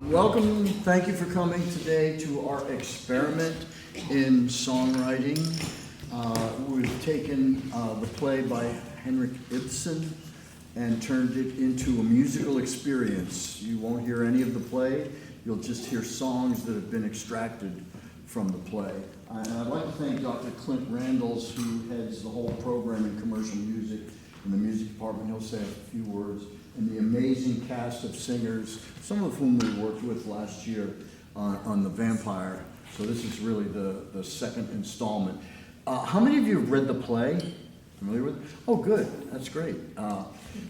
Welcome, thank you for coming today to our experiment in songwriting. We've taken the play by Henrik Ibsen and turned it into a musical experience. You won't hear any of the play, you'll just hear songs that have been extracted from the play. And I'd like to thank Dr. Clint Randles, who heads the whole program in commercial music in the music department. He'll say a few words. And the amazing cast of singers, some of whom we worked with last year on The Vampire. So this is really the second installment. How many of you have read the play? Familiar with it? Oh, good. That's great.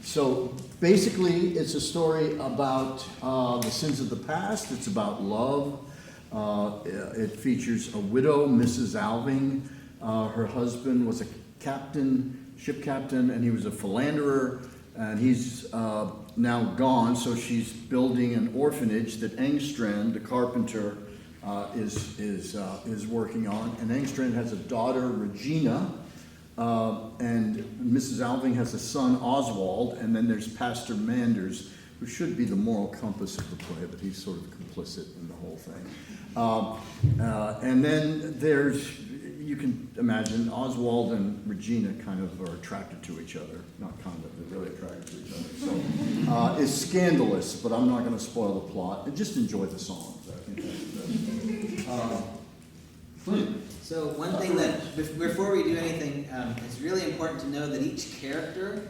So basically, it's a story about the sins of the past. It's about love. It features a widow, Mrs. Alving. Her husband was a captain, ship captain, and he was a philanderer. And he's now gone, so she's building an orphanage that Engstrand, the carpenter, is working on. And Engstrand has a daughter, Regina, and Mrs. Alving has a son, Oswald, and then there's Pastor Manders, who should be the moral compass of the play, but he's sort of complicit in the whole thing. And then there's, you can imagine, Oswald and Regina kind of are attracted to each other. Not kind of, they're really attracted to each other. So it's scandalous, but I'm not going to spoil the plot. And just enjoy the songs. I think that's Clint. So one thing that, before we do anything, it's really important to know that each character,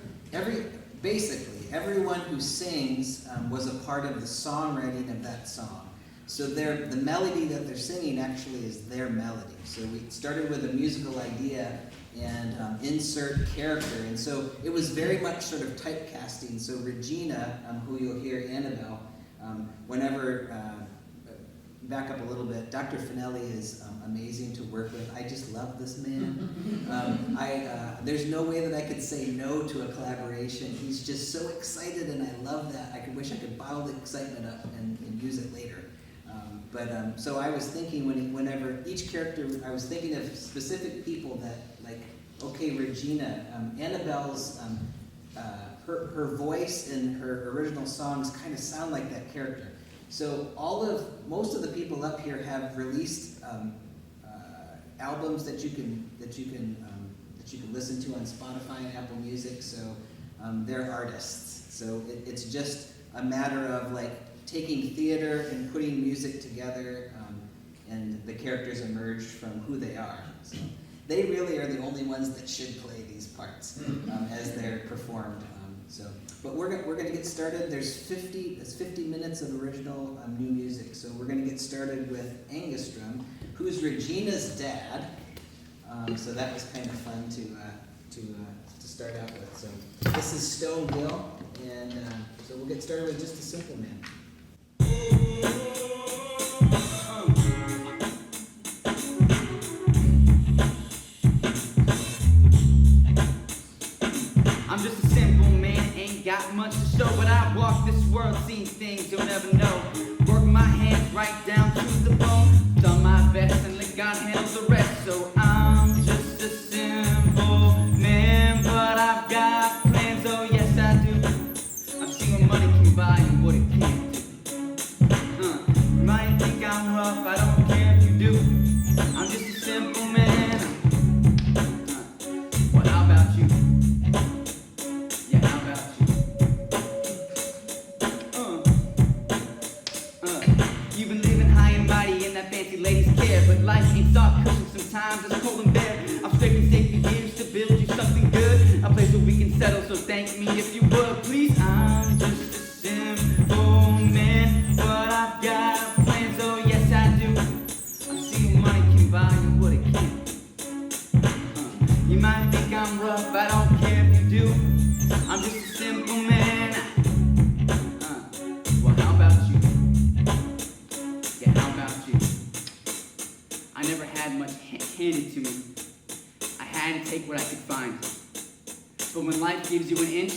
basically everyone who sings was a part of the songwriting of that song. So the melody that they're singing actually is their melody. So we started with a musical idea and insert character. And so it was very much sort of typecasting. So Regina, who you'll hear, Annabelle, back up a little bit, Dr. Finelli is amazing to work with. I just love this man. There's no way that I could say no to a collaboration. He's just so excited, and I love that. I wish I could bottle the excitement up and use it later. So I was thinking whenever each character, I was thinking of specific people that, like, okay, Regina, Annabelle's, her voice and her original songs kind of sound like that character. So most of the people up here have released albums that you can listen to on Spotify and Apple Music. So they're artists. So it's just a matter of like taking theater and putting music together, and the characters emerge from who they are. So they really are the only ones that should play these parts as they're performed. But we're going to get started. There's 50 minutes of original new music. So we're going to get started with Angstrom, who's Regina's dad. So that was kind of fun to start out with. So this is Stone Bill, and so we'll get started with Just a Simple Man. I'm just a simple man, ain't got much to show, but I walk this world seeing things you'll never know. Work my hands right down to the bone, done my best and let God handle the rest. So I'm just a simple man, but I've got plans, oh yes I do. I've seen what money can buy and what it can't do. You might think I'm rough, I don't care if you do. I'm just a simple man. Well, how about you? Yeah, how about you? You've been living high and mighty in that fancy lady's care, but life ain't soft cushion, sometimes it's cold and bare. I've scraped and saved for years to build you something good, a place where we can settle, so thank me if you would, please. I'm just a simple man, but I've got plans, oh yes I do. I've seen what money can buy and what it can't. You might think I'm rough, I don't care if you do. I'm just a simple man. Well, how about you? Yeah, how about you? I never had much handed to me. I had to take what I could find. But when life gives you an inch,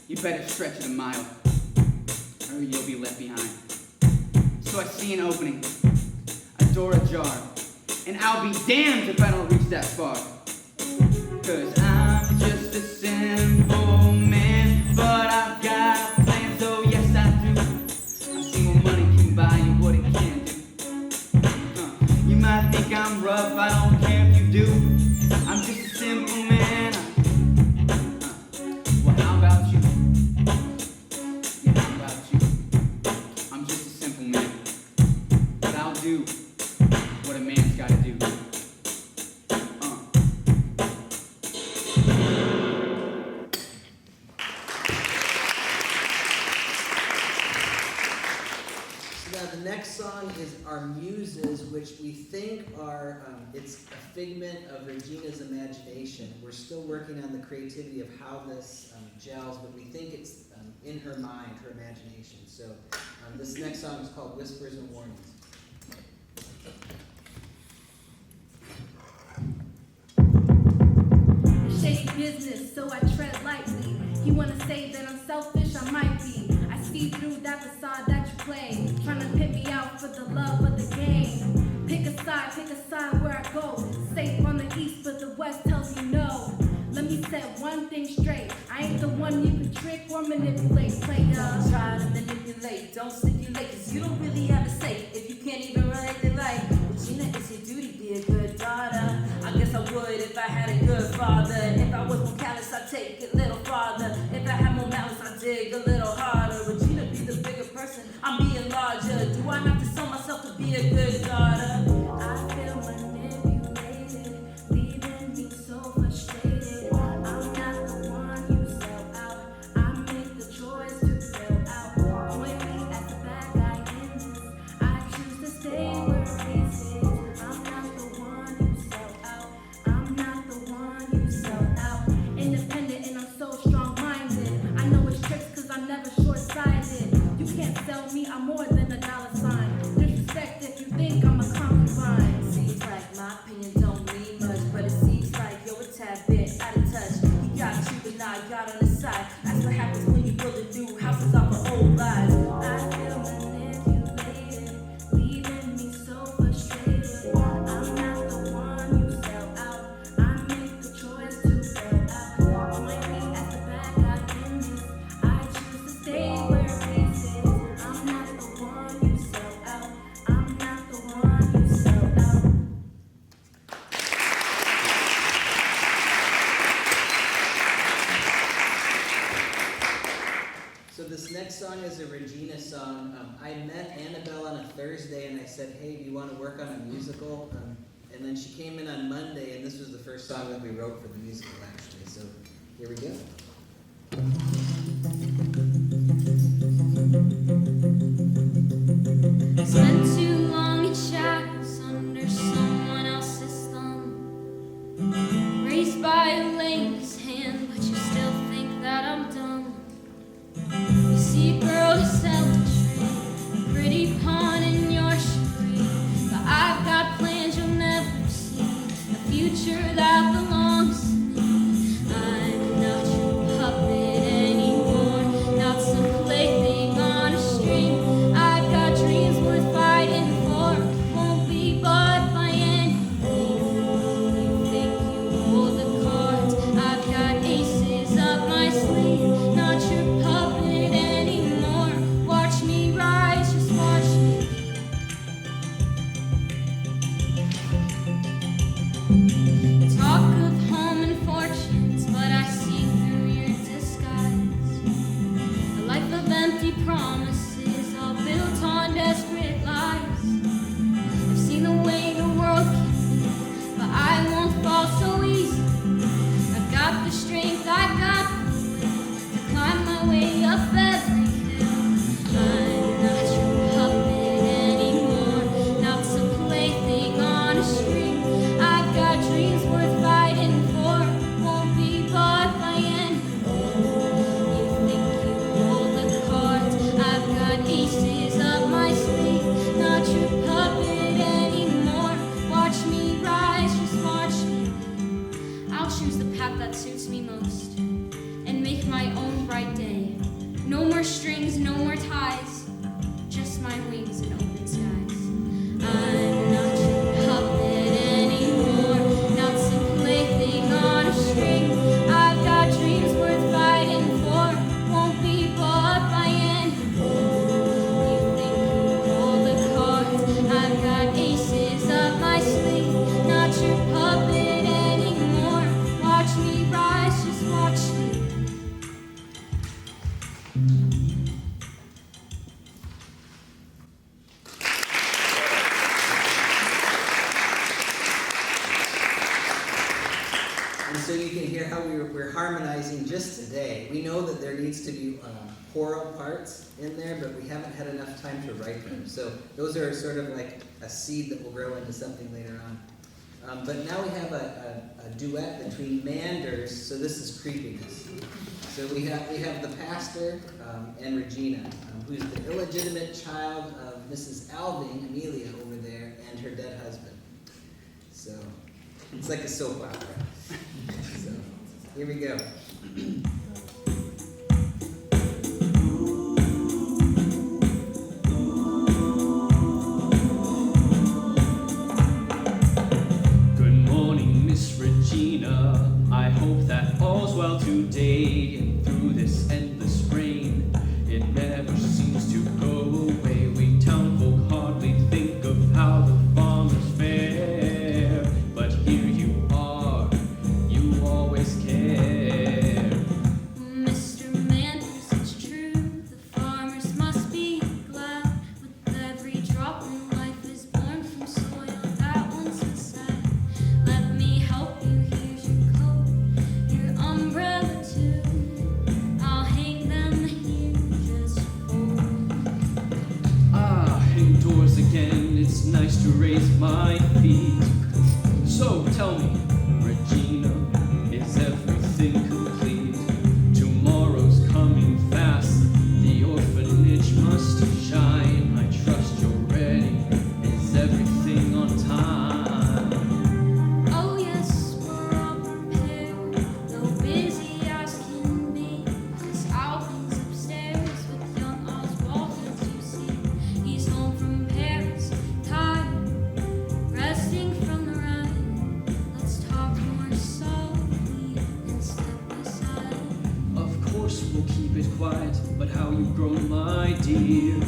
you better stretch it a mile, or you'll be left behind. So I see an opening, a door ajar, and I'll be damned if I don't reach that far. 'Cause I'm just a simple man, but I've got plans, oh yes I do. I've seen what money can next song is Our Muses, which we think are, it's a figment of Regina's imagination. We're still working on the creativity of how this gels, but we think it's in her mind, her imagination. So this next song is called Whispers and Warnings. Shady business, so I tread lightly. You wanna say that I'm selfish? I might be. I see through that facade that you play, trying to pit me out for the love of the game. Pick a side where I go. Safe on the east, but the west tells me no. Let me set one thing straight. I ain't the one you can trick or manipulate. Play Don't try to manipulate, don't stipulate, cause you don't really have a say if you can't even relate to life. Regina, it's your duty, be a good daughter. I guess I would if I had a good father. If I was more callous, I'd take it a little farther. If I had more malice, I'd dig a little harder. Regina, be the bigger person, I'm being larger. Do I have to sell myself to be a good daughter? I feel manipulated, leaving me so frustrated. I'm not the one you sell out. I make the choice to sell out. Point me at the bad guy in this. I choose to stay where peace is. I'm not the one you sell out. I'm not the one you sell out. Independent and I'm so strong-minded. I know it's tricks cause I'm never short-sighted. You can't sell me, I'm more than a dollar sign. Disrespect if you think I'm a concubine. Seems like my opinion don't mean much, but it seems like you're a tad bit out of touch. He got you, but now I got on the side. That's what happens when you build a new houses off of old lies. I feel manipulated, leaving me so frustrated. I'm not the one you sell out. I make the choice to sell out. Point me at the bad guy in this. I choose to stay where peace is. I'm not the one you sell out. I'm not the one you sell out. So this next song is a Regina song. I met Annabelle on a Thursday and I said, hey, do you want to work on a musical? And then she came in on Monday and this was the first song that we wrote for the musical actually. So here we go. Spent too long in shadows under someone else's thumb. Raised by a lady's hand, but you still think that I'm dumb. You see a girl to sell a tree, a pretty pawn in your charade. But I've got plans you'll never see, a future that belongs to me. I'm not your puppet anymore, not some plaything on a string. I've got dreams worth fighting for, won't be bought by anything. You think you hold the cards, I've got aces up my sleeve. Not your puppet anymore, watch me rise, just watch me. Talk of home and fortunes, but I see through your disguise. A life of empty promises, all built on desperate lies. I've seen the way the world can be, but I won't fall so easy. I've got the strength, I've got the will to climb my way up every hill. I'm not your puppet anymore, not some plaything on a string. I've got dreams worth fighting for, won't be bought by anyone. You think you hold the cards, I've got aces up my sleeve. Not your puppet anymore, watch me rise, just watch me. I'll choose the path that suits me most and make my own bright day. No more strings, no more ties, just my wings and open skies. I'm not your puppet anymore, not some plaything on a string. I've got dreams worth fighting for, won't be bought by anyone. You think you hold the cards, I've got aces up my sleeve. Not your puppet anymore, watch me rise, just watch me. And so you can hear how we're harmonizing just today. We know that there needs to be choral parts in there, but we haven't had enough time to write them. So those are sort of like a seed that will grow into something later on. But now we have a duet between Manders, so this is creepiness. So we have the pastor and Regina, who's the illegitimate child of Mrs. Alving, Amelia over there, and her dead husband. So it's like a soap opera. So here we go. I hope that all's well today, and through this endless rain, it never seems to go away. We townfolk hardly think of how the farmers fare, but here you are, you always care. Mr. Manders, it's true, the farmers must be glad with every drop in life is born from soil that once was sad. Let me help you, here's your coat, your umbrella too. I'll hang them here just for Indoors again, it's nice to raise my feet. So tell me, Regina, is everything complete? Tomorrow's coming fast, the orphanage must shine. I trust you're ready, is everything on time? oh yes, we're all prepared, though busy as can be. Miss Alvin's upstairs with young Oswald, as you see. He's home from Paris, tired, resting from the ride. Let's talk more softly and step aside. Of course we'll keep it quiet, but how you've grown, my dear.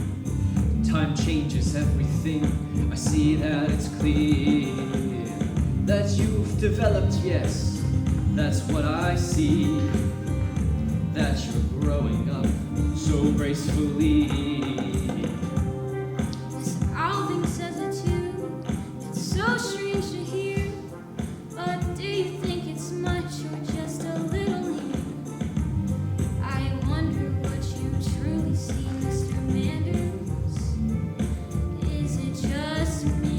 Time changes everything, I see that it's clear. That you've developed, yes, that's what I see. That you're growing up so gracefully. Miss Alvin says it too. It's so strange to hear. But do you think it's much or just a little here? I wonder what you truly see, Mr. Manders. Is it just me?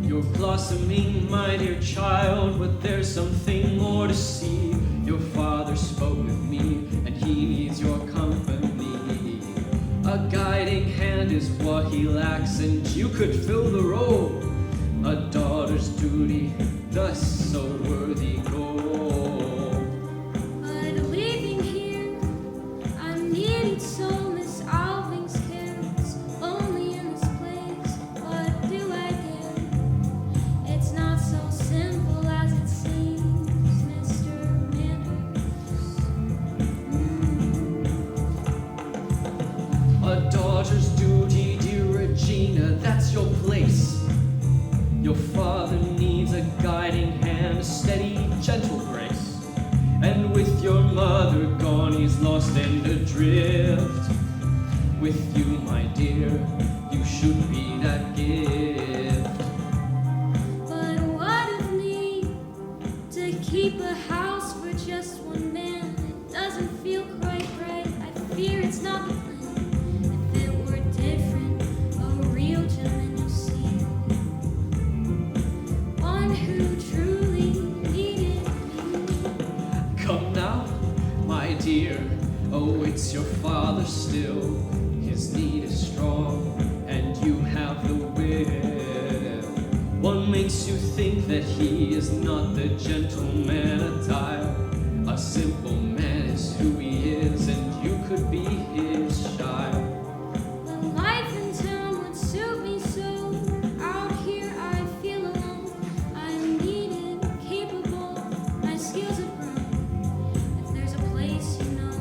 You're blossoming, my dear child, but there's something more to see. Your father spoke with me, and he needs your company. A guiding hand is what he lacks, and you could fill the role. A daughter's duty, thus so worthy goal. But leaving here, I'm needed so. Miss Alving's care is lonely in this place. What do I get? It's not so simple as it seems, Mr. Manders. A daughter's duty, dear Regina, that's your place. Your father needs a guiding hand, a steady, gentle grace. And with your mother gone, he's lost and adrift. With you, my dear, you should be that gift. But what of me to keep a house for just one man? It doesn't feel quite right. I fear it's not the plan. If it were different, a real gentleman, you see, one who truly needed me. Come now, my dear, oh, it's your father still. His need is strong, and you have the will. What makes you think that he is not the gentleman attire? A simple man is who he is, and you could be his child. The life in town would suit me so. Out here I feel alone. I'm needed, capable, my skills have grown. If there's a place you know,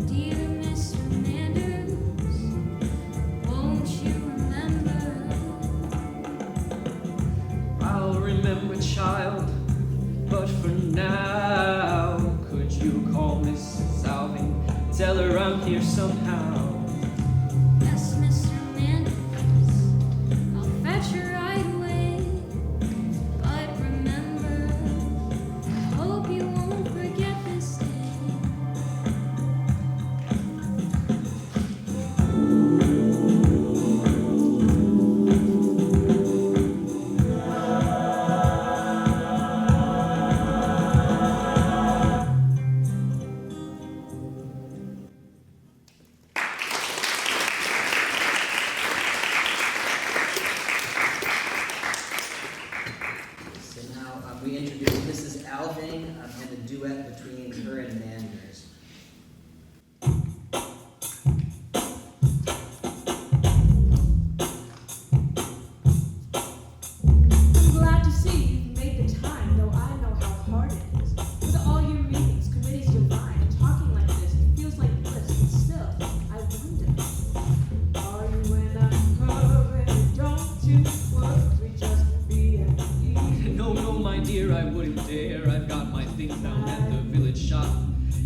dear Mr. Manders, won't you remember? I'll remember, child, but for now, could you call Mrs. Alving? Tell her I'm here somehow. Yes, Mr. Manders, I'll fetch her right away. But remember, I hope you won't forget this day.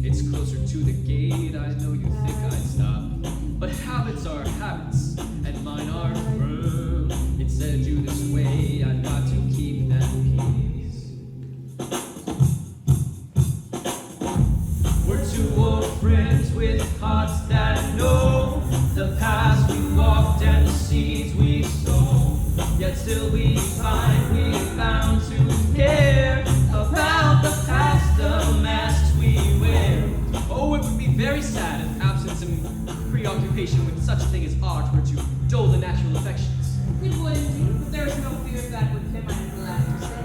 It's closer to the gate, I know you think I'd stop. But habits are habits, and mine are firm. It said you this way, I've got to keep that peace. We're two old friends with hearts that know the paths we walked and the seeds we sown. Yet still we find we're bound to care about the past, the masks we wear. Oh, it would be very sad if absence and preoccupation with such a thing as art were to dull the natural affections. It would indeed, but there is no fear of that with him, I am glad to say.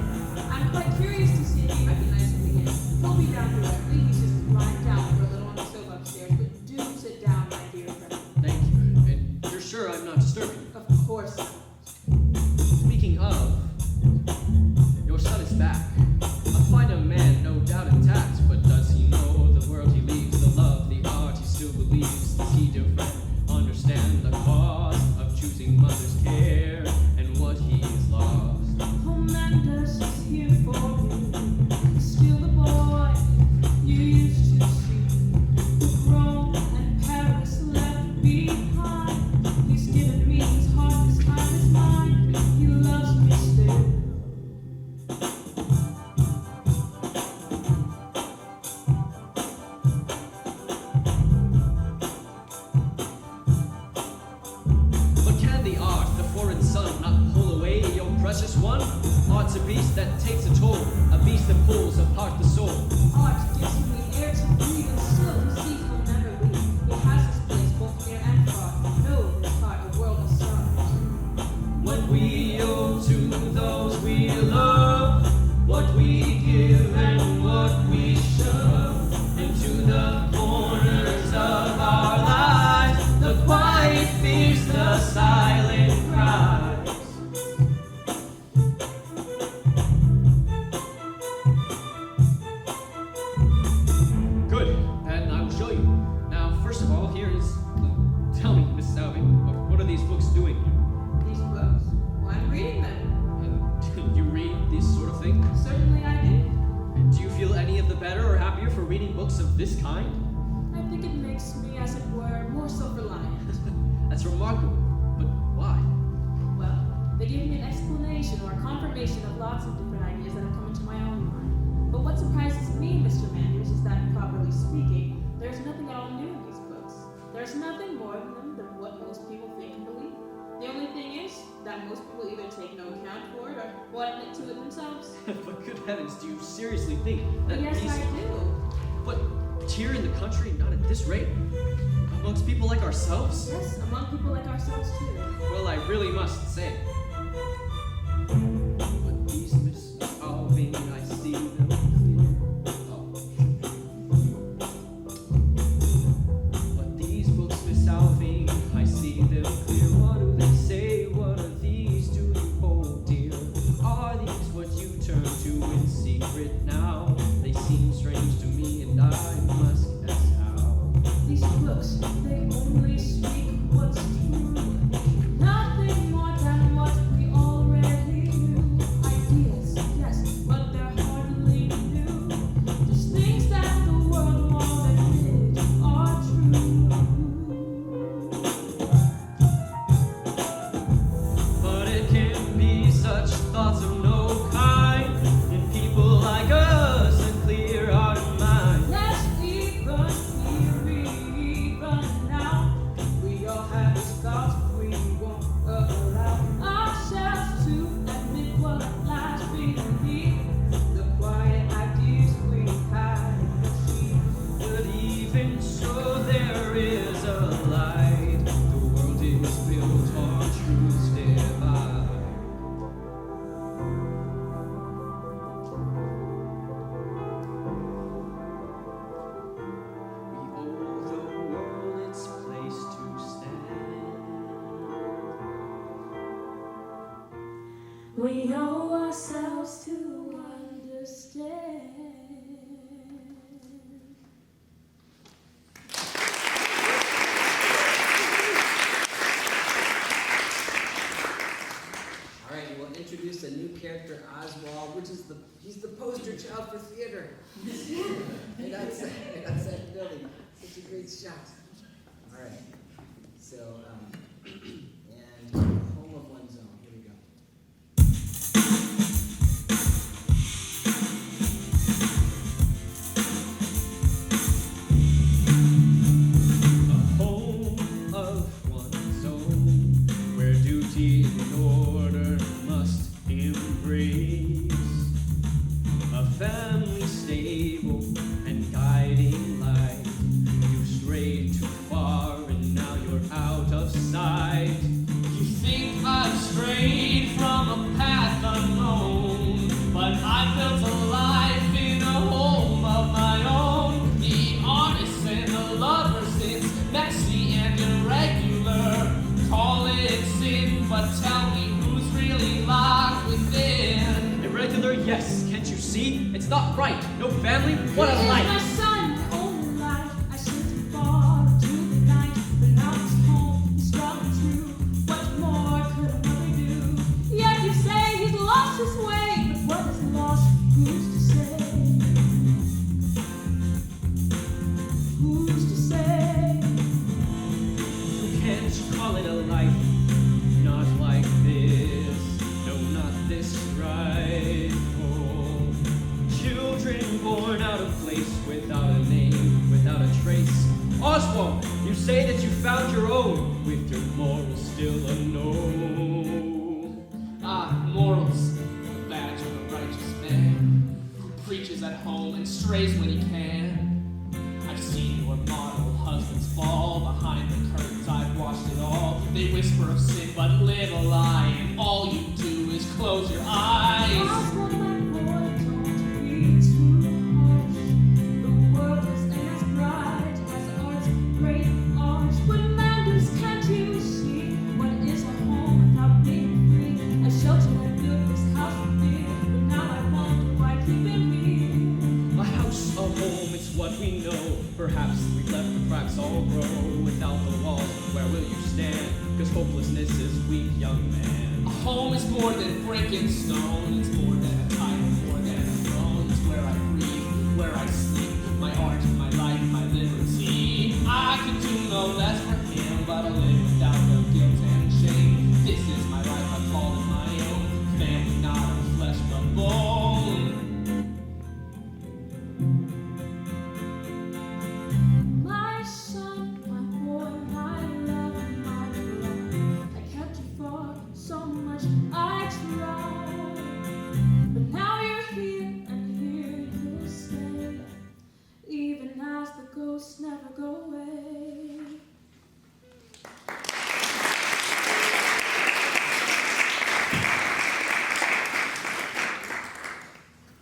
I'm quite curious to see if you recognize him again. He'll be down directly. He's just lying down for a little on the sofa upstairs, but do sit down, my dear friend. Thank you. And you're sure I'm not disturbing you? Of course not. Speaking of, your son is back. A finer man, no doubt intact, but does he know the world he leaves, the love, the art he still believes? Does he, dear friend, understand the cause of choosing mother's care and what he's lost? Commandus is here for you. Still the boy you used to see. With Rome and Paris left behind. He's given me his heart, his time is mine. He loves me still. But can the art, the foreign sun, not pull away your precious one? Art's a beast that takes a toll, a beast that pulls apart the soul. Art gives him the air to breathe, and still he sees he'll never leave. He has his place both near and far. Know his heart, a world of stars. What we owe to those we love, what we give and what we shove into the corners of our lives, the quiet fears, the silent cries. Good, and I will show you. Now, first of all, here is. Tell me, Miss Salvi, what are these books doing here? These books? Well, I'm reading them. And you read this sort of thing? Certainly I do. And do you feel any of the better or happier for reading books of this kind? I think it makes me, as it were, more self-reliant. That's remarkable. But why? Well, they give me an explanation or a confirmation of lots of different ideas that have come into my own mind. But what surprises me, Mr. Manders, is that, properly speaking, there's nothing at all new in these books. There's nothing more in them than what most people think and believe. The only thing is that most people either take no account for it or won't admit to it themselves. But good heavens, do you seriously think that Yes, these... I do. But here in the country, not at this rate? Amongst people like ourselves? Yes, among people like ourselves too. Well, I really must say. But these Miss Alvin, I see them clear. Oh. But these books, Miss Alvin, I see them clear. What do they say? What are these? Do you hold dear? Are these what you turn to in secret now? They seem strange to me, and I must guess how. These books, they only speak what's true. Nothing more than what we already knew. Ideas, yes, but they're hardly new. Just things that the world won't admit are true. But it can be such thoughts of no kind in people like us, a clear-hearted mind. Let's even now. We all have these thoughts, we won't allow ourselves to admit what lies beneath the quiet ideas we hide and see. But even so, there is a light. The world is built on truth's divide. We owe the world its place to stand. We owe ourselves to understand. All right, we'll introduce a new character, Oswald, which is he's the poster child for theater. Hey, that's building. Such a great shot. All right. So, and home of one's own. Here we go. A home of one's own, where duty and order must embrace. A family stable and guiding light. You strayed too far and now you're out of sight. You think I've strayed from a path unknown, but I built a life in a home of my own. The artists and the lovers, it's messy and irregular. Call it sin, but tell me who's really locked within. Irregular, yes. Can't you see? It's not right. No family. What a He is life. my son, my only life. I should have fought to the night, but now he's home, he's strong and true. What more could a mother do? Yet you say he's lost his way, but what is lost? Who's to say? Who's to say? You can't call it a life. Not like this. No, not this rightful. Children born out of place, without a name, without a trace. Oswald, you say that you found your own, with your morals still unknown. Ah, morals, the badge of a righteous man, who preaches at home and strays when he can. I've seen your model husbands fall behind the curtains, I've watched it all. They whisper of sin but live a lie, and all you do is close your eyes. Oswald, my boy, don't be too harsh. The world is as bright as art's great arch. But Manders, can't you see what is a home without being free? A shelter that built this house for me, but now I wonder why keeping me. A house, a home, it's what we know. Perhaps we've left the cracks all grow. Without the walls, where will you stand? Cause hopelessness is weak, young man. A home is more than brick and stone. It's more than a title, more than a throne. It's where I breathe, where I sleep. My art, my life, my liberty. I could do no less for him, but I live without the guilt and shame. This is my life, I call it my own. Family not of flesh but bone. My son, my boy, my love, my love. I kept you for so much, I tried. But now you're here, and here you'll stay. Even as the ghosts never go away.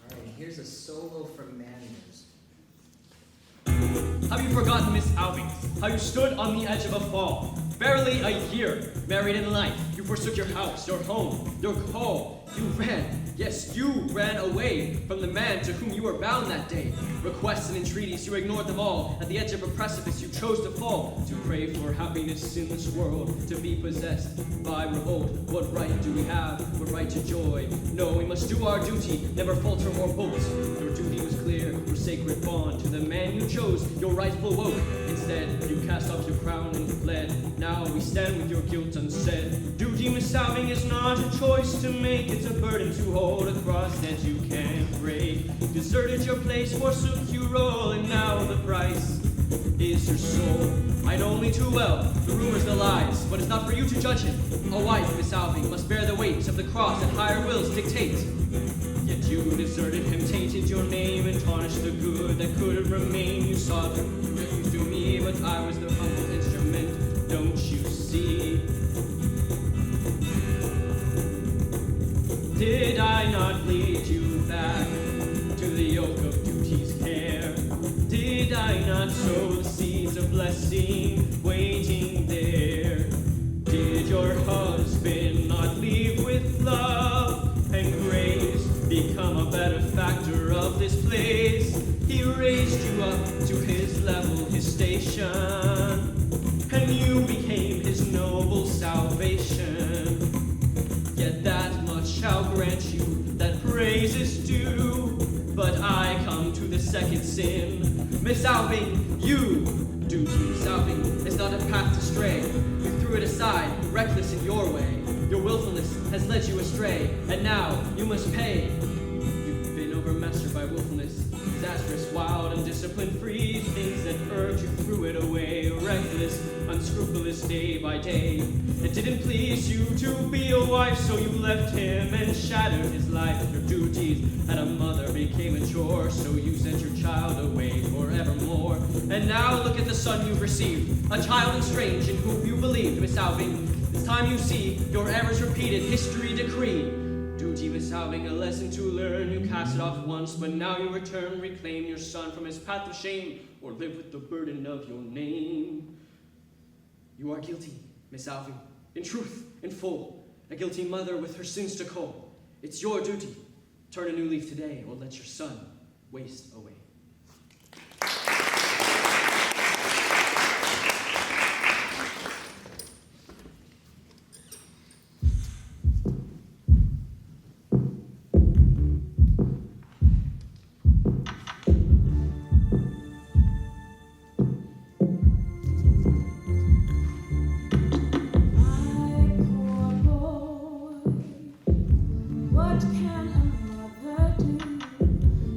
All right, here's a solo from Manners. Have you forgotten Miss Alvings? How you stood on the edge of a fall? Barely a year, married in life. You forsook your house, your home, your call. You ran, yes, you ran away from the man to whom you were bound that day. Requests and entreaties, you ignored them all. At the edge of a precipice, you chose to fall. To crave for happiness in this world, to be possessed by revolt. What right do we have? What right to joy? No, we must do our duty, never falter or bolt. Your duty was clear, your sacred bond. To the man you chose, your rightful woke. Instead, you cast off your crown and fled. Now we stand with your guilt unsaid. Duty, Miss Alving, is not a choice to make. It's a burden to hold, a cross that you can't break. Deserted your place, forsook you roll, and now the price is your soul. I know only too well the rumors, the lies, but it's not for you to judge it. A wife, Miss Alving, must bear the weight of the cross that higher wills dictate. Yet you deserted him, tainted your name, and tarnished the good that could remain. You saw the refuse to me, but I was the humble instrument. Don't you see? Did I not lead you back to the yoke of duty's care? Did I not sow the seeds of blessing waiting there? Did your husband not leave with love and grace, become a benefactor of this place? He raised you up to his level, his station, and you became his noble salvation. Yet that much I'll grant you, that praise is due. But I come to the second sin. Miss Alving, you. Duty, Miss Alving, is not a path to stray. You threw it aside, reckless in your way. Your willfulness has led you astray, and now you must pay. You've been overmastered by willfulness, disastrous, wild, undisciplined, free. Things that urge you threw it away, reckless, unscrupulous, day by day. It didn't please you to be a wife, so you left him and shattered his life. Your duties as a mother became a chore, so you sent your child away forevermore. And now look at the son you've received, a child estranged in whom you believed, Miss Alving. This time you see your errors repeated, history decreed. Duty, Miss Alving, a lesson to learn. You cast it off once, but now you return. Reclaim your son from his path of shame, or live with the burden of your name. You are guilty, Miss Alving, in truth, in full. A guilty mother with her sins to cull. It's your duty. Turn a new leaf today, or let your son waste away. What can a mother do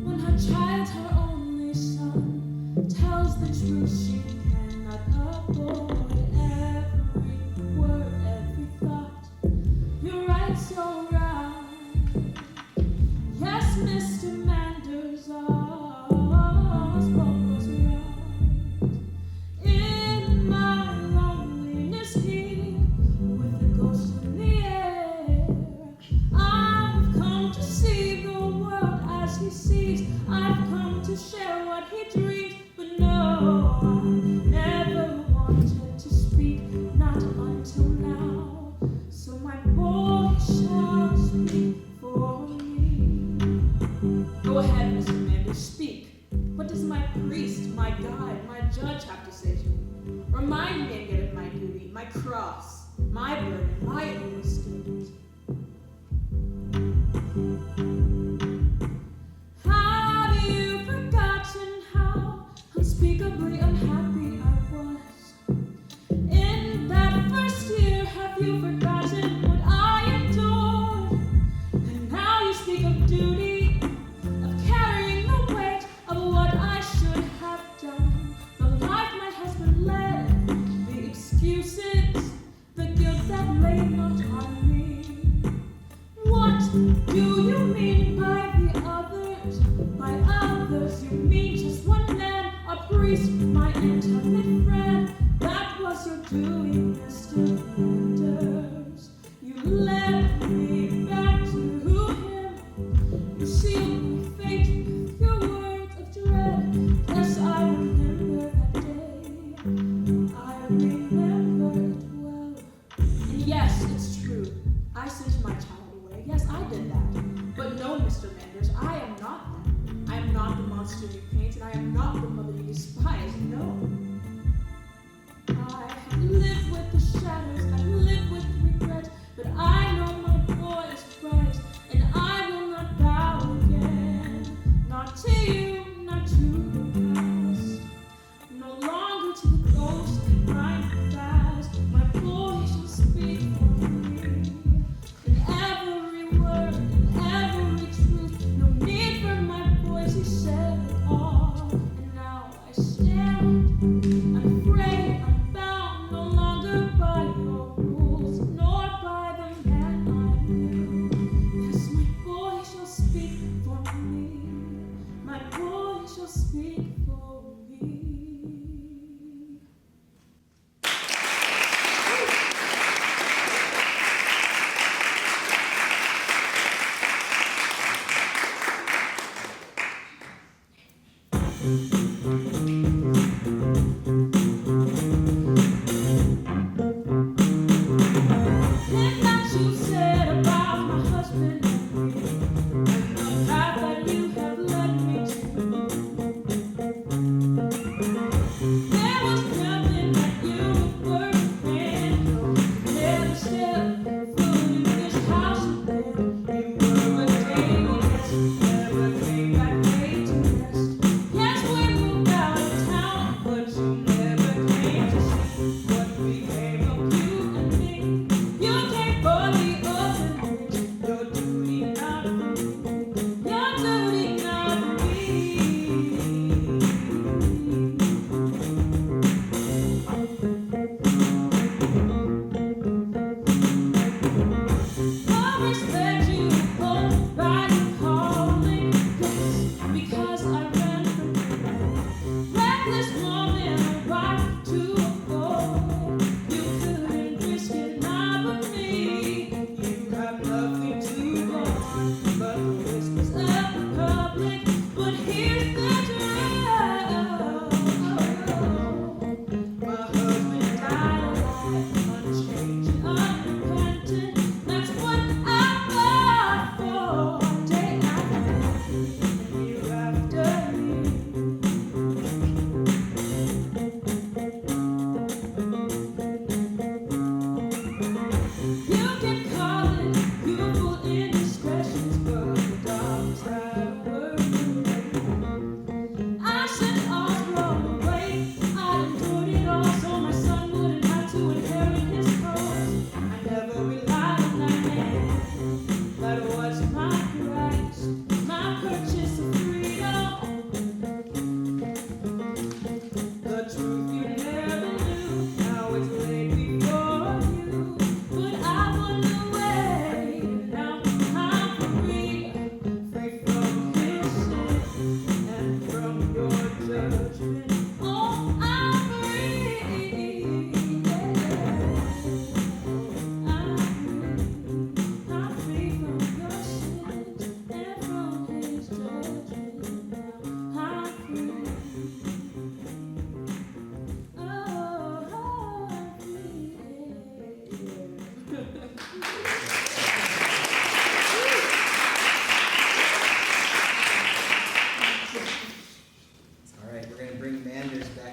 when her child, her only son, tells the truth she cannot avoid? Every word, every thought, you're right, so right. Yes, Mr. Manders, all spoke was right. In my loneliness here, with the ghost in the air, I've come to see the world as he sees. I've come to share what he dreams. But no, I never wanted to speak, not until now. So my boy shall speak for me. Go ahead, Mr. Manders, speak. What does my priest, my guide, my judge have to say to me? Remind me again of my duty, my cross, my burden, my only student. Have you forgotten how unspeakably unhappy I was? In that first year, have you forgotten what I endured? And now you speak of duty, of carrying the weight of what I should have done. The life my husband led, the excuses, the guilt that lay not on me. What do you mean by the others? By others, you mean just one man, a priest, my intimate friend. That was your doing, Mr. Manders. You led me back to him. You sealed my fate with your words of dread. Yes, I remember that day. I remember it well. And yes, it's true. I sent my child away. Yes, I did that. But no, Mr. Manders, I am not that. I am not the monster you paint, and I am not the mother you despise. No. I have lived with the shadows, I've lived with regret, but I know my boy is right, and I will not bow again. Not to you, not to the past. No longer to the ghost behind the past. My boy shall speak for me. In every word, in every truth. No need for my voice, he said it all. And now I stand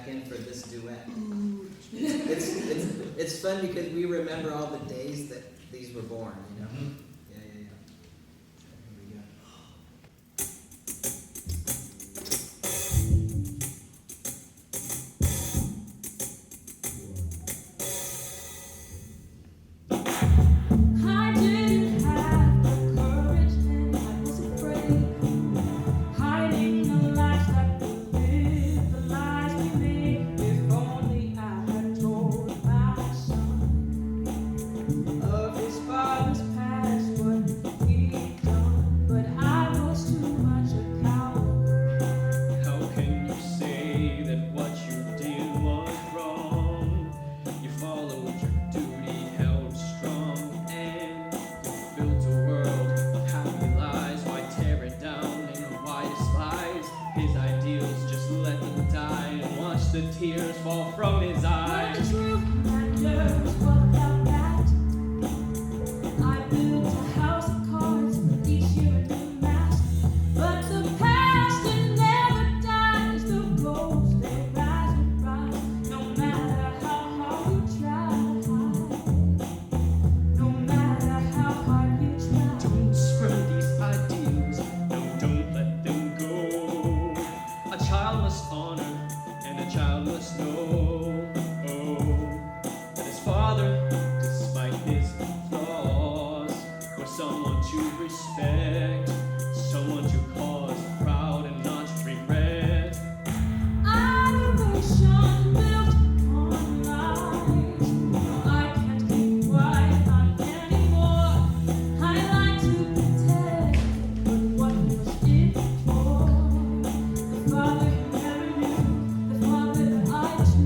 back in for this duet. It's fun because we remember all the days that these were born, you know? Yeah. Here we go. I didn't have the courage and I was afraid, hiding the lies that we lived, the lies we made. If only I had told my son of his father's past, what he'd done, but I was too much a coward. How can you say that what you did was wrong? You followed your duty, held strong, and you built a world of happy lies. Why tear it down and why despise his ideals? Just let them die and watch the tears fall from his eyes. What true matters, what about that? I built a house of cards with each year a new mask, but the past it never dies. The ghosts they rise and rise, no matter how hard you try to hide. No matter how hard you try. Don't spurn these ideals, no, don't let them go. A child must honor and a child must know that his father, despite his flaws, was someone to respect, someone to cause proud and not regret. Adoration built on lies. No, I can't keep quiet on anymore. I like to pretend, but what was it for? The father who never knew, the father that I chose.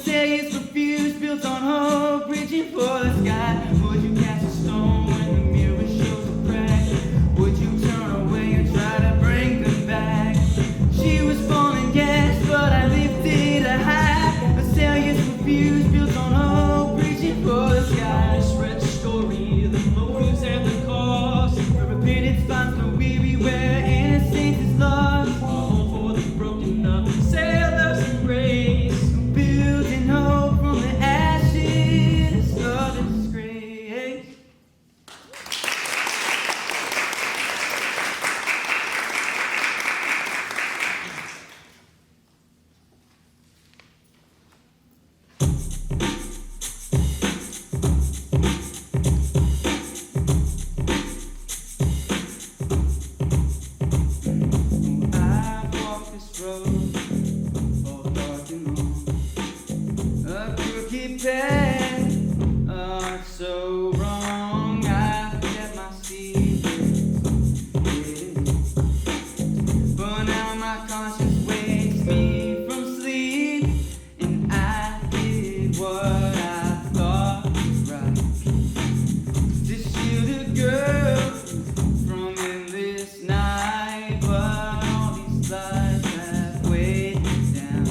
Azaleas refused, built on hope, reaching for the sky. Would you cast a stone when the mirror shows a crack? Would you turn away and try to bring them back? She was falling gas, but I lifted her high. Azaleas refused, built on hope, reaching for the sky. This red story, the motives and the cost. The repeated spots for weary where innocence is lost. A home for the broken up, sailors and grace. Building hope from the ashes of disgrace. I've walked this road, all dark and long. A crooked path, a heart so wrong. I've kept my secrets, but now my conscience wakes me from sleep, and I did what I thought was right to shield a girl from endless night. But all these lies have weighed me down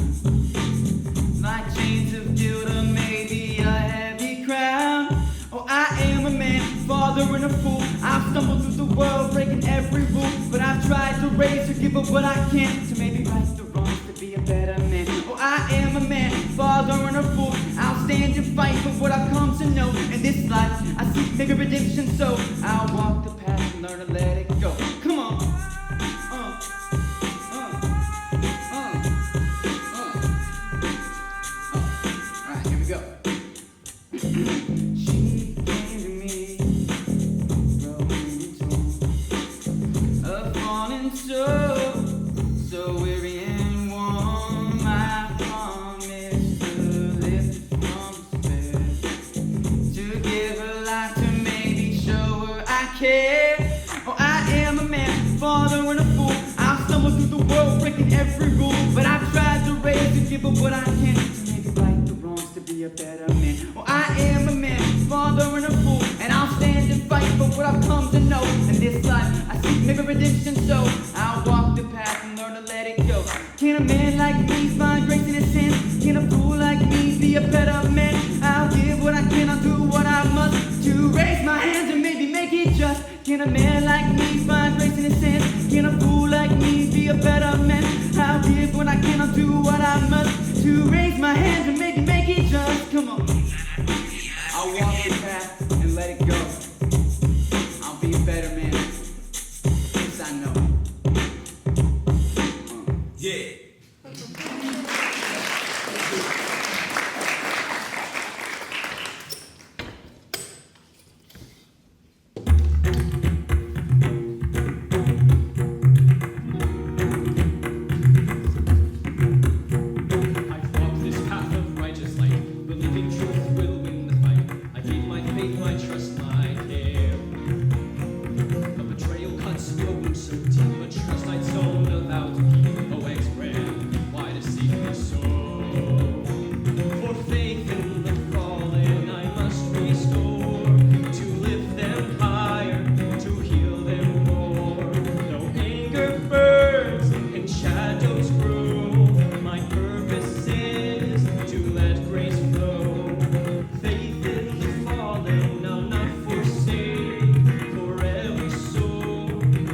like chains of guilt, or maybe a heavy crown. Oh, I am a man, father and a fool. I've stumbled through the world, breaking every rule, but I've tried to raise or give up what I can to maybe right the wrongs, to be a better man. Oh, I am a man, father and a fool. I'll stand and fight for what I've come to know. In this life, I seek bigger redemption, so I'll walk the path and learn to let it go. Come on. Alright, here we go. She came to me, broken and torn, a fallen soul, so weary and warm. I promised to lift her from despair, to give her life, to maybe show her I care. Oh, I am a man, father and a fool. I've stumbled through the world, breaking every rule, but I've tried to raise and give up what I can to make it right the wrongs, to be a better man. Oh, I am a man, father and a fool, and I'll stand and fight for what I've come to know. In this life, I seek maybe redemption, so I'll walk the path and learn to let it go. Can a man like me find grace in his sins? Can a fool like me be a better man? I'll give what I can, I'll do what I must to raise my hands and maybe make it just. Can a man like me find grace in his sins? Can a fool like me be a better man? I'll give what I can, I'll do what I must to raise my hands and maybe make it just. Come on. I'll walk the path and let it go. I'll be a better man. Yes, I know. Yeah. I've walked this path of righteous light, believing truth will win the fight. I gave my faith, my trust, my care. The betrayal cuts the wound so deep, but trust I'd sown about to keep. Oh, ex-brand, why deceive me so? For faith in the fallen I must restore, to lift them higher, to heal them more. No anger burns and shadows grow. My purpose is to let grace flow. Faith in the fallen I'll not forsake, for every soul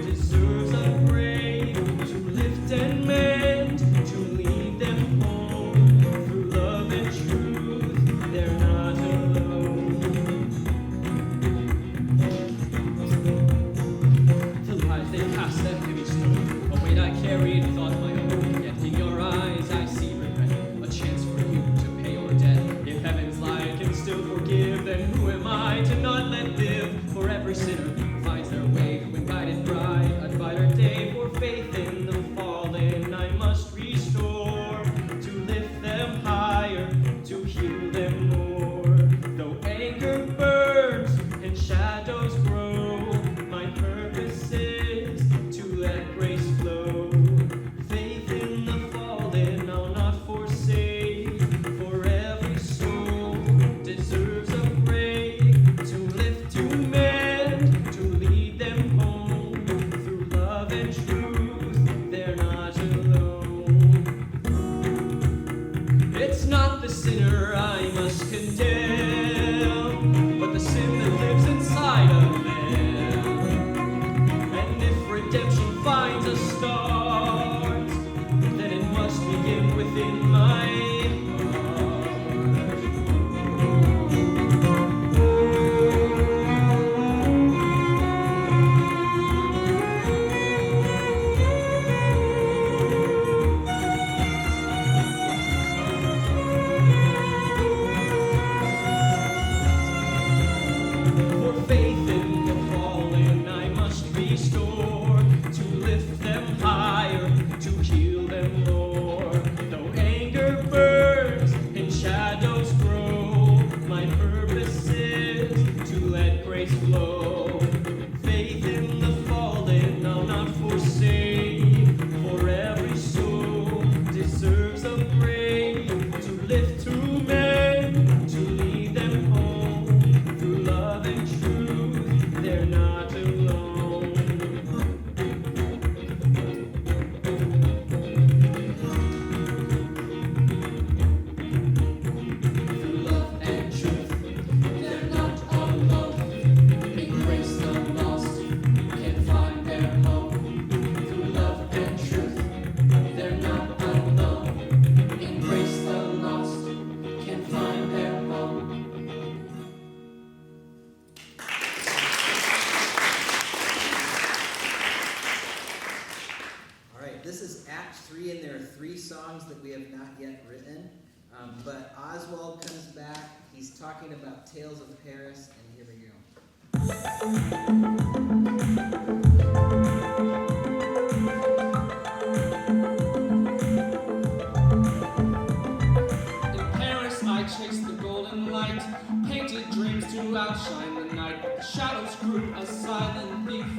deserves a grave. To lift and mend, to lead them home, through love and truth, they're not alone. The lies they cast, that heavy stone, a weight I carried, thought my own. Yet in your eyes I see regret, a chance for you to pay your debt. If heaven's light can still forgive, then who am I to not let live? For every sinner finds their way, when guided bride, a brighter day. For faith in the fallen I must restore, to lift them higher, to heal them more. Though anger burns and shadows grow, my purpose is to let grace flow. Faith in the fallen I'll not forsake, for sinner I must condemn, but the sin that lives inside of them. And if redemption finds a start, then it must begin within my heart. For faith in the fallen I must restore, to lift them higher, to heal them more. Though anger burns and shadows grow, my purpose is to let grace flow. Faith in the fallen I'll not forsake, for every soul deserves a break, to lift to men, to lead them home. Through love and truth, they're not alone. Through love and truth, they're not alone. Embrace the lost, can find their home. Through love and truth, they're not alone. Embrace the lost, can find their home. All right, this is Act 3, and there are 3 songs that we have not yet written. But Oswald comes back. He's talking about Tales of Paris, and here we go. In Paris I chased the golden light, painted dreams to outshine the night. The shadows grew a silent thief,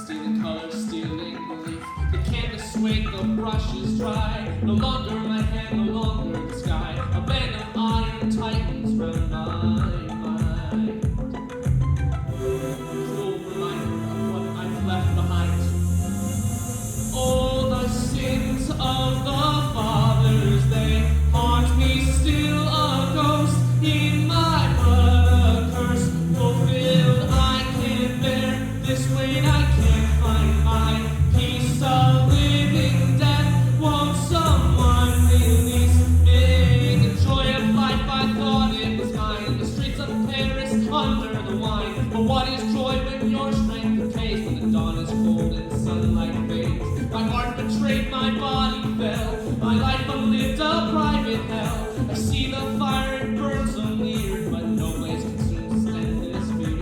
stealing colors, stealing belief. The canvas swayed, the brushes dry. No longer my hand, no longer the sky. A band of iron tightens round my mind. Cruel reminder of what I've left behind. Oh, the sins of the fathers, they haunt me still, a ghost in my blood, a curse fulfilled. I can't bear this weight, I can't find my peace. A living death, won't someone release me? The joy of life, I thought it was mine, in the streets of Paris, under the wine. But what is joy when your strength decays, when the dawn is cold and sunlight fades? My heart betrayed, my body fell, my life unlived, a private hell. I see the fire, it burns so near, but no blaze can soon stand this fear.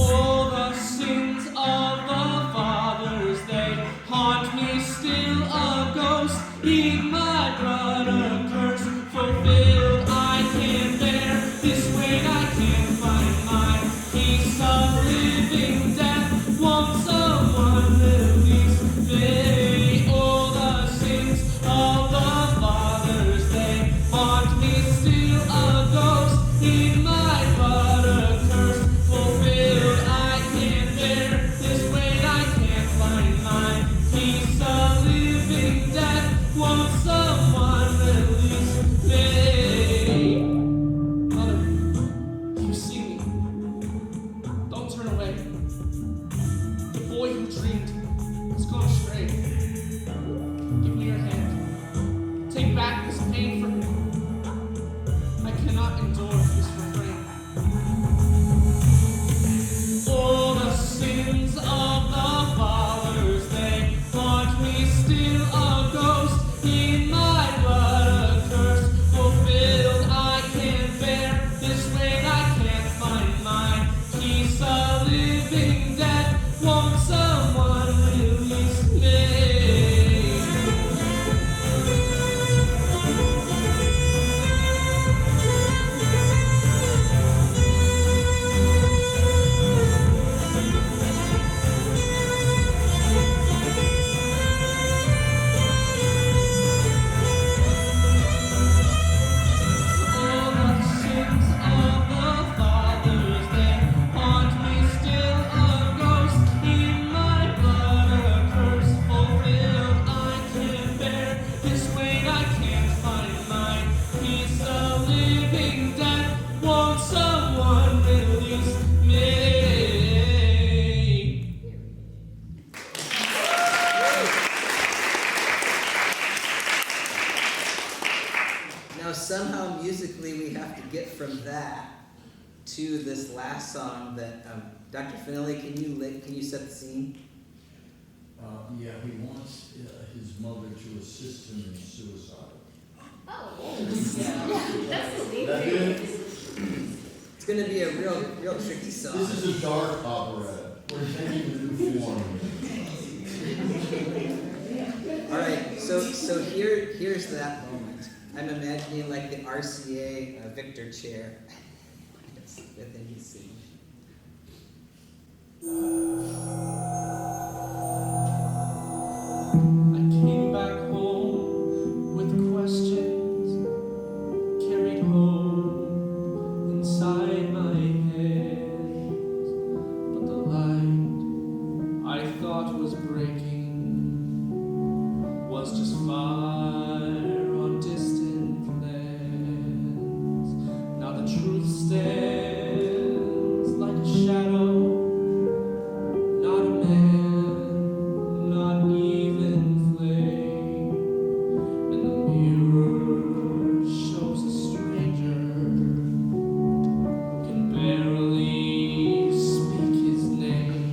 Oh, the sins of the fathers, they haunt me still, a ghost in my blood, a curse fulfilled. I can't bear this weight, I can't find my peace. A living death, won't someone release me? Oh, the sins of the fathers, they haunt me still, a ghost in my blood, a curse fulfilled. I can't bear this weight, I can't find my peace. A living death, won't someone release somehow musically we have to get from that to this last song that Dr. Finley, can you set the scene? Yeah, he wants his mother to assist him in suicide. That it? It's going to be a real tricky song. This is a dark operetta. We're taking a new form. All right, so here's that moment. I'm imagining like the RCA Victor chair. With him he's singing. I came back home with questions carried home inside my head, but the light I thought was breaking was just fire on distant lands. Now the truth stands like a shadow, not a man, not even flame, and the mirror shows a stranger who can barely speak his name.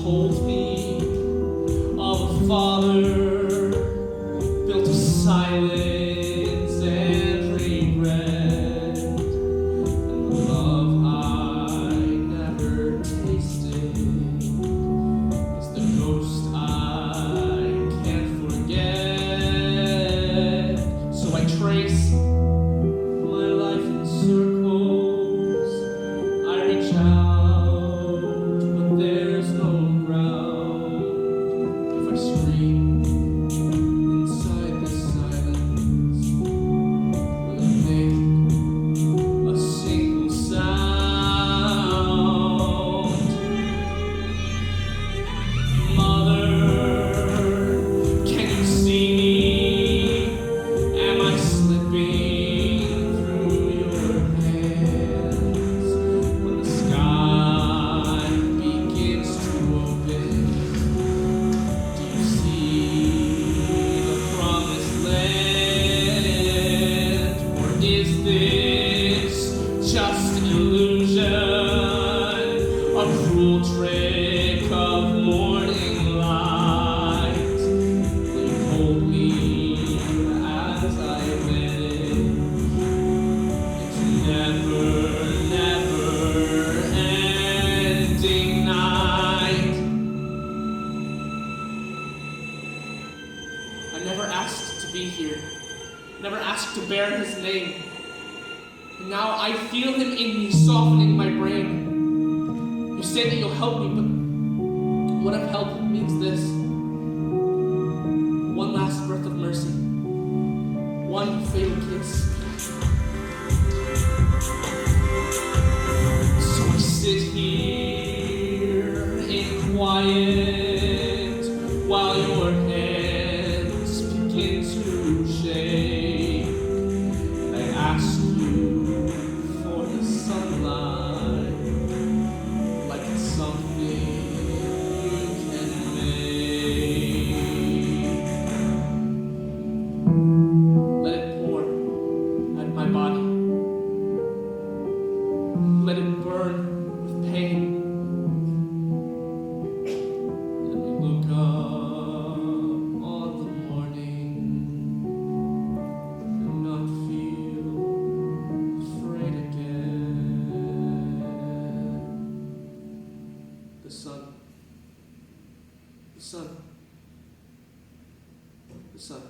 Told me of a father built of silence and regret, and the love I never tasted is the ghost I can't forget. So I trace my life in circles, I reach out, but there's no ground. If I scream inside this silence, will it make a single sound? Mother, can you see me? Am I slipping through your hands? When the sky begins to open, do you see the promised land? Or is this just an illusion, a cruel trick of morning light? Will you hold me as I wed into never ending night? I never asked to be here, never asked to bear his name. And now I feel him in me, softening my brain. You say that you'll help me, but what if help means this? One last breath of mercy, one fatal kiss. So I sit here in quiet while your hands begin to shake, and I ask you for the sunlight, like it's something you can make. Let it pour at my body. Let it burn with pain. Let me look up on the morning and not feel afraid again. The sun, the sun, the sun.